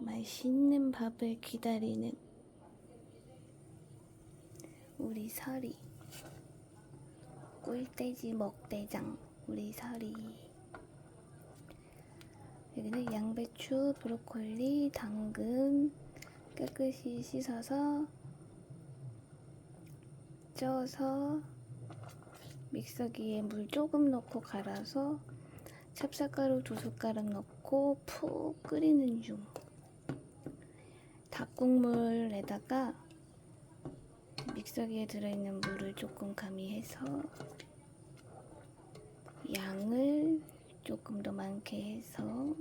맛있는 밥을 기다리는 우리 설이. 꿀돼지 먹대장 우리 설이. 여기는 양배추, 브로콜리, 당근 깨끗이 씻어서 쪄서 믹서기에 물 조금 넣고 갈아서 찹쌀가루 2숟가락 넣고 푹 끓이는 중. 닭국물에다가 믹서기에 들어있는 물을 조금 가미해서 양을 조금 더 많게 해서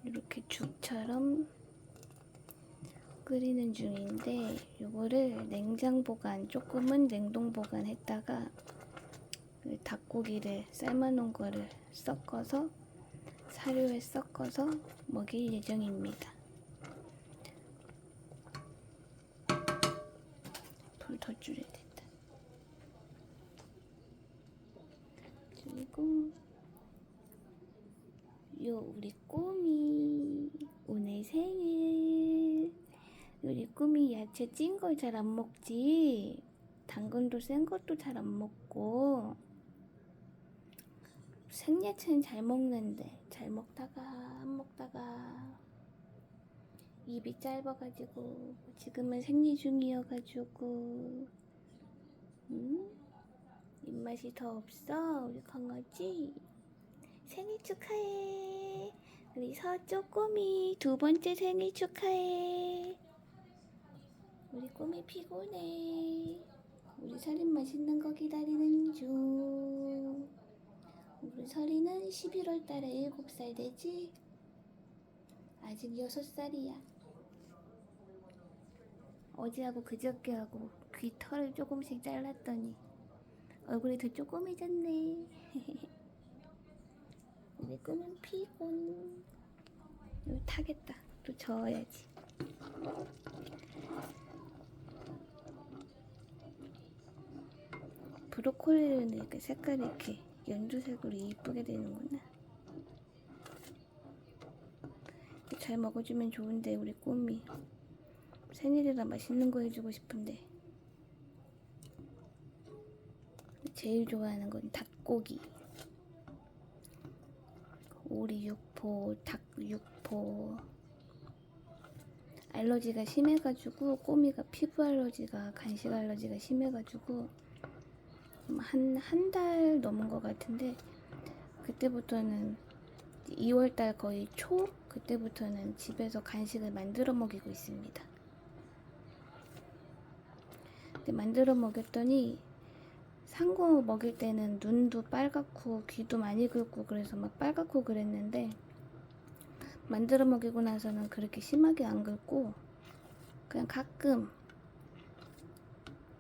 이렇게 죽처럼 끓이는 중인데, 요거를 냉장 보관, 조금은 냉동 보관했다가 닭고기를 삶아놓은 거를 섞어서 사료에 섞어서 먹일 예정입니다. 불 더 줄여야 된다. 그리고 요 우리 꼬미 오늘 생일. 우리 꼬미 야채 찐 걸 잘 안 먹지. 당근도 센 것도 잘 안 먹고 생야채는 잘 먹는데 잘 먹다가 안 먹다가 입이 짧아가지고 지금은 생리 중이어가지고 입맛이 더 없어. 우리 강아지 생일 축하해. 우리 서쪼꼬미 2번째 생일 축하해. 우리 꼬미 피곤해. 우리 설인 맛있는 거 기다리는 중. 우리 설이는 11월 달에 7살 되지? 아직 6살이야. 어제하고 그저께하고 귀 털을 조금씩 잘랐더니 얼굴이 더 쪼꼬매졌네. 우리 꼬는 피곤. 여기 타겠다. 또 저어야지. 브로콜리는 이렇게 색깔이 이렇게 연두색으로 이쁘게 되는구나. 잘 먹어주면 좋은데 우리 꼬미 생일이라 맛있는 거 해주고 싶은데 제일 좋아하는 건 닭고기, 오리 육포, 닭 육포. 알러지가 심해가지고 꼬미가 피부 알러지가, 간식 알러지가 심해가지고 한 달 넘은 것 같은데, 그때부터는 2월달 거의 초 그때부터는 집에서 간식을 만들어 먹이고 있습니다. 근데 만들어 먹였더니 산 거 먹일 때는 눈도 빨갛고 귀도 많이 긁고 그래서 막 빨갛고 그랬는데, 만들어 먹이고 나서는 그렇게 심하게 안 긁고 그냥 가끔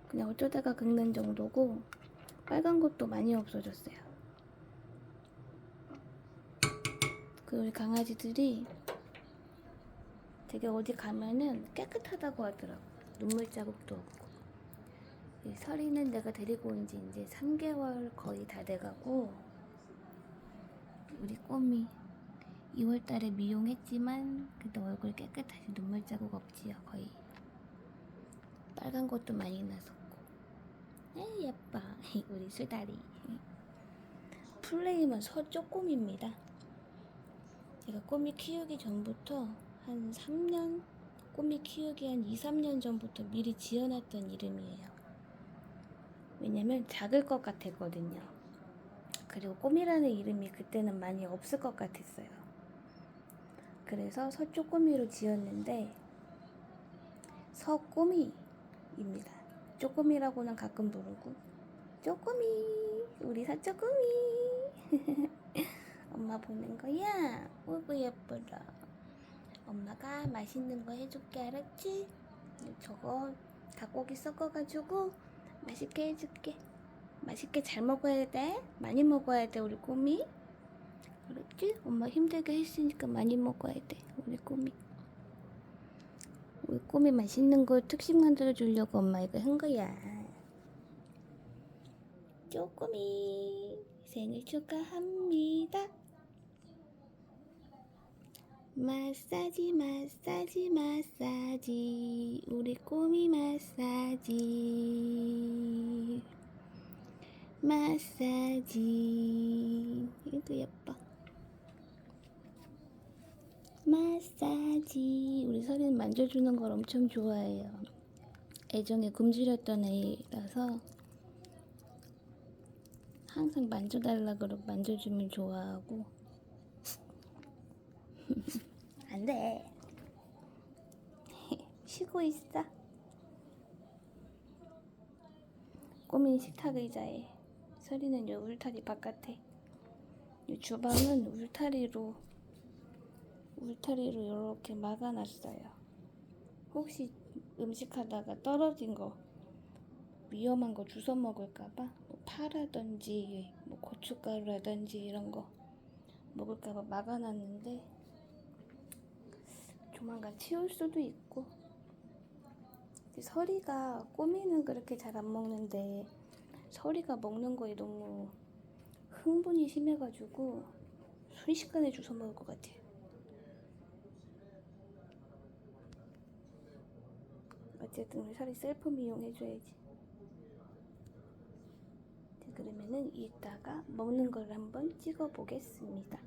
그냥 어쩌다가 긁는 정도고 빨간 것도 많이 없어졌어요. 그 우리 강아지들이 되게 어디 가면은 깨끗하다고 하더라고. 눈물 자국도 없고. 이 설이는 내가 데리고 온 지 이제 3개월 거의 다 돼가고, 우리 꼬미 2월달에 미용했지만 그래도 얼굴 깨끗하지. 눈물 자국 없지요. 거의 빨간 것도 많이 났었고. 예뻐. 우리 수다리. 풀네임은 서쪼꼬미입니다. 제가 꼬미 키우기 전부터 한 3년, 꼬미 키우기 한 2, 3년 전부터 미리 지어놨던 이름이에요. 왜냐면 작을 것 같았거든요. 그리고 꼬미라는 이름이 그때는 많이 없을 것 같았어요. 그래서 서쪼꼬미로 지었는데 서꼬미입니다. 쪼꼬미라고는 가끔 부르고. 쪼꼬미, 우리 서쪼꼬미. 엄마 보는 거야? 어구 예쁘다. 엄마가 맛있는 거 해줄게, 알았지? 저거 닭고기 섞어가지고 맛있게 해줄게. 맛있게 잘 먹어야 돼. 많이 먹어야 돼, 우리 꼬미. 알았지? 엄마 힘들게 했으니까 많이 먹어야 돼, 우리 꼬미. 우리 꼬미 맛있는 거 특식 만들어 주려고 엄마 이거 한 거야. 쪼꼬미 생일 축하합니다. 마사지 마사지 마사지 우리 꼬미 마사지 마사지 이거 예뻐. 마사지 우리 서리는 만져주는 걸 엄청 좋아해요. 애정에 굶주렸던 애라서 항상 만져달라 그러고 만져주면 좋아하고. 안돼. 쉬고 있어. 꼬민 식탁 의자에 서리는 요 울타리 바깥에. 이 주방은 울타리로 이렇게 막아놨어요. 혹시 음식하다가 떨어진 거 위험한 거 주워 먹을까봐 뭐 파라든지 뭐 고춧가루라든지 이런 거 먹을까봐 막아놨는데 조만간 치울 수도 있고. 서리가 꼬미는 그렇게 잘 안 먹는데 서리가 먹는 거에 너무 흥분이 심해가지고 순식간에 주워 먹을 것 같아. 어쨌든 우리 서리 셀프 미용 해줘야지. 그러면은 이따가 먹는 걸 한번 찍어 보겠습니다.